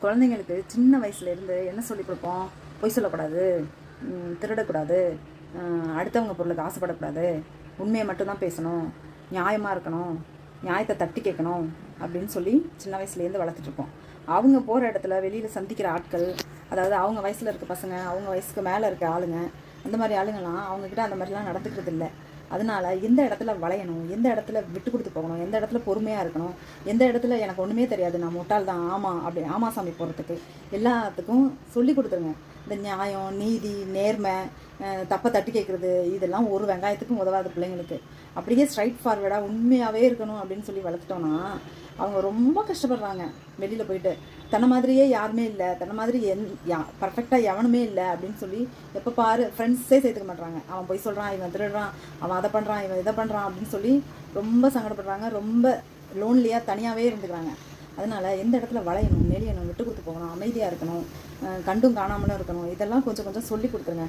குழந்தைங்களுக்கு சின்ன வயசுலேருந்து என்ன சொல்லிக் கொடுப்போம்? பொய் சொல்லக்கூடாது, திருடக்கூடாது, அடுத்தவங்க பொருளுக்கு ஆசைப்படக்கூடாது, உண்மையை மட்டும்தான் பேசணும், நியாயமாக இருக்கணும், நியாயத்தை தட்டி கேட்கணும் அப்படின்னு சொல்லி சின்ன வயசுலேருந்து வளர்த்துட்ருப்போம். அவங்க போகிற இடத்துல வெளியில் சந்திக்கிற ஆட்கள், அதாவது அவங்க வயசில் இருக்க பசங்க, அவங்க வயசுக்கு மேலே இருக்க ஆளுங்க, அந்த மாதிரி ஆளுங்கள்லாம் அவங்கக்கிட்ட அந்த மாதிரிலாம் நடந்துக்கிறது இல்லை. அதனால் எந்த இடத்துல வளையணும், எந்த இடத்துல விட்டு கொடுத்து போகணும், எந்த இடத்துல பொறுமையாக இருக்கணும், எந்த இடத்துல எனக்கு ஒன்றுமே தெரியாது, நான் முட்டாள் தான், ஆமாம் அப்படி ஆமா சாமி போகிறதுக்கு எல்லாத்துக்கும் சொல்லி கொடுத்துருங்க. இந்த நியாயம், நீதி, நேர்மை, தப்பை தட்டி கேட்குறது, இதெல்லாம் ஒரு வெங்காயத்துக்கும் உதவாத பிள்ளைங்களுக்கு. அப்படியே ஸ்ட்ரைட் ஃபார்வேர்டாக உண்மையாகவே இருக்கணும் அப்படின்னு சொல்லி வளர்த்துட்டோன்னா அவங்க ரொம்ப கஷ்டப்படுறாங்க. வெளியில் போயிட்டு தன்னை மாதிரியே யாருமே இல்லை, தன்னை மாதிரி பர்ஃபெக்டாக எவனுமே இல்லை அப்படின்னு சொல்லி எப்போ பாரு ஃப்ரெண்ட்ஸே சேர்த்துக்க மாட்றாங்க. அவன் போய் சொல்கிறான், இவன் திருடுறான், அவன் அதை பண்ணுறான், இவன் இதை பண்ணுறான் அப்படின்னு சொல்லி ரொம்ப சங்கடப்படுறாங்க. ரொம்ப லோன்லியாக தனியாகவே இருந்துக்கிறாங்க. அதனால் எந்த இடத்துல வளையணும், நெளியணும், விட்டு கொடுத்து போகணும், அமைதியாக இருக்கணும், கண்டும் காணாமலும் இருக்கணும், இதெல்லாம் கொஞ்சம் கொஞ்சம் சொல்லி கொடுத்துருங்க.